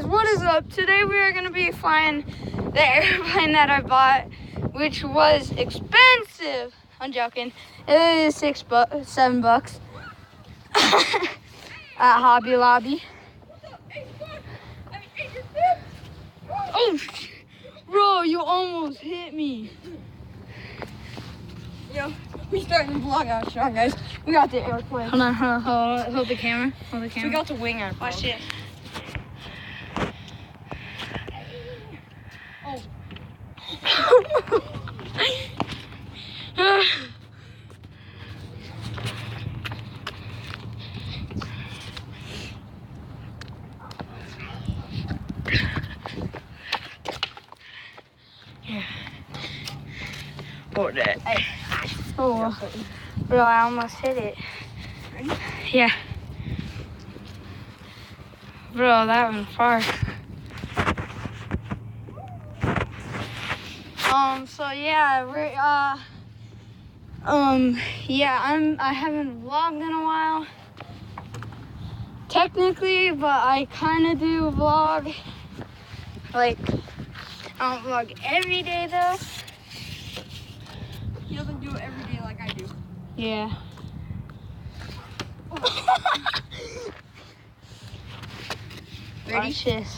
guys, what is up? Today we are going to be flying the airplane that I bought, which was expensive. I'm joking. It is $7 at Hobby Lobby. Oh, bro, you almost hit me. Yo, we starting the vlog out strong, guys. We got the airplane. Hold on, hold the camera. Hold the camera. We got the wing airplane. Watch this. Oh. Yeah. Hold that. Oh, bro, I almost hit it. Ready? Yeah. Bro, that went far. So yeah, I haven't vlogged in a while. Technically, but I kind of do vlog. Like, I don't vlog every day though. He doesn't do it every day like I do. Yeah. Ready? Watch this.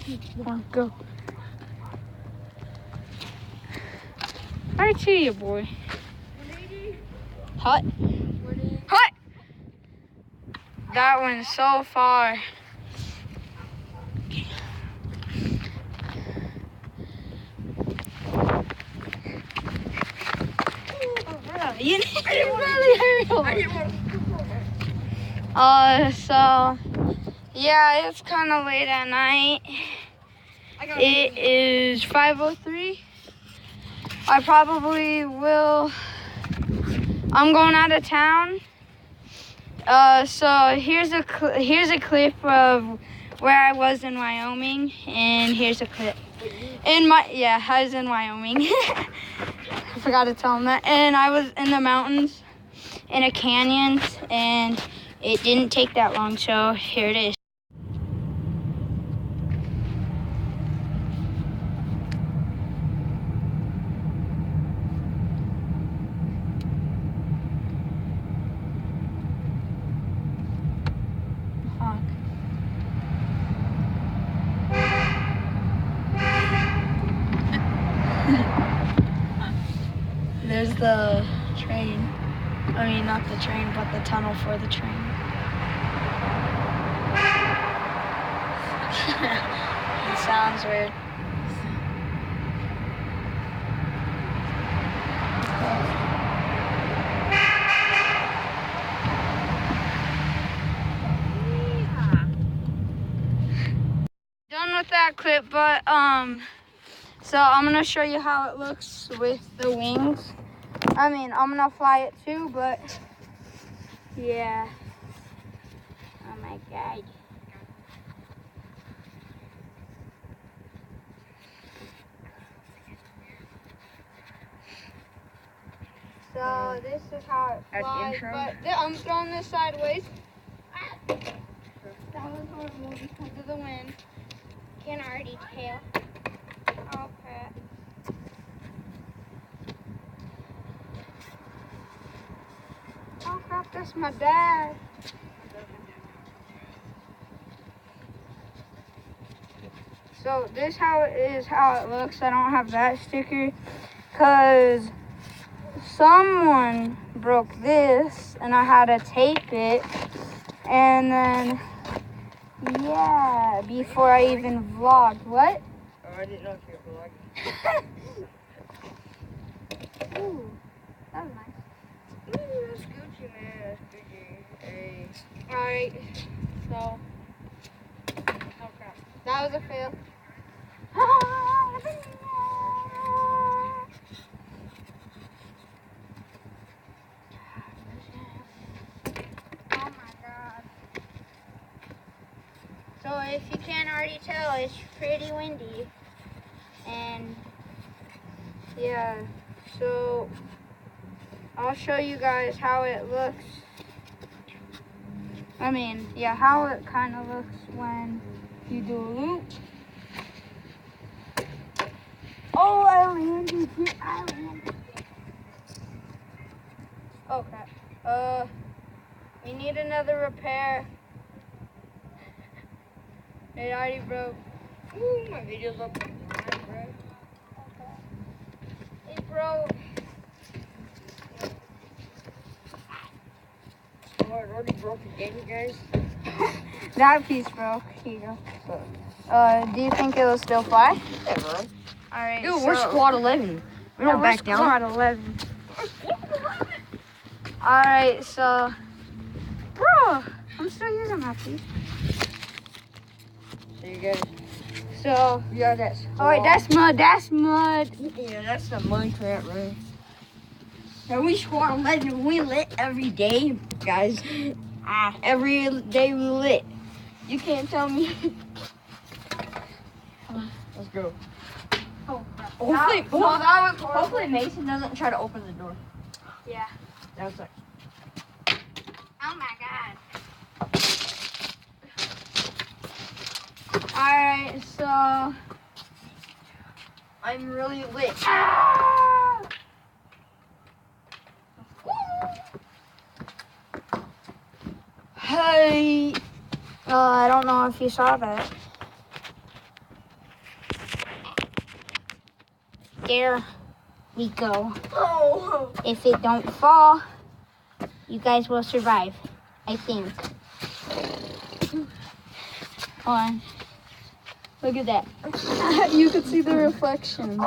3, 2, 1, go. Right to you, boy. 180. Hot. 180. Hot. That went so far. Oh, bro, you really hurry I over. didn't want to. So yeah, it's kind of late at night. It is 5:03. I probably will. I'm going out of town. So here's a clip of where I was in Wyoming, and here's a clip. I was in Wyoming. I forgot to tell them that. And I was in the mountains, in a canyon, and it didn't take that long. So here it is. There's the train. I mean, not the train, but the tunnel for the train. It sounds weird. Done with that clip, but so I'm gonna show you how it looks with the wings. I mean, I'm gonna fly it too, but yeah. Oh my god. So this is how it flies, but I'm throwing this sideways. That was horrible because of the wind. Can already tell. Oh crap. Oh crap, that's my dad. So this how it looks. I don't have that sticker because someone broke this and I had to tape it, and then yeah, before I even vlogged. What? Oh, I didn't know if you were vlogging. Ooh, that was nice. Ooh, that's Gucci, man. That's Gucci. Hey. Alright, so oh crap. That was a fail. Oh my god. So if you can't already tell, it's pretty windy. And yeah, so I'll show you guys how it looks. I mean, yeah, how it kind of looks when You do a loop. Oh, I landed here. I landed. Oh crap. We need another repair. It already broke. Ooh, my video's up online, bro. It broke. Oh, it already broke again, you guys. That piece broke. Here you go. Do you think it'll still fly? Yeah, bro. Alright. Dude, we're squad 11. We don't back down. Squad 11. Alright, so. Bro, I'm still using my piece. So you guys, So. yeah, that's. Oh, wait, that's mud. That's mud. Yeah, that's the mud trap, right? And we squad 11. We lit every day, guys. Every day we lit. You can't tell me. Let's go. Oh, crap. Hopefully Mason doesn't try to open the door. Yeah. That was like. Oh my god. Alright, so. I'm really lit. Ah! Hey. I don't know if you saw that. There we go. Oh. If it don't fall, you guys will survive, I think. Hold on. Look at that. You can see the reflection.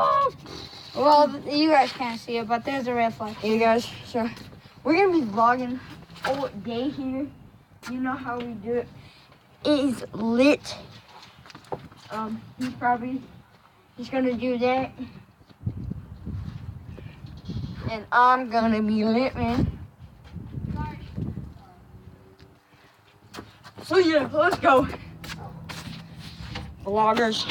Well, you guys can't see it, but there's a reflection. Hey guys, so we're gonna be vlogging all day here. You know how we do it. It is lit. He's gonna do that. And I'm gonna be lit, man. So yeah, let's go. Vloggers.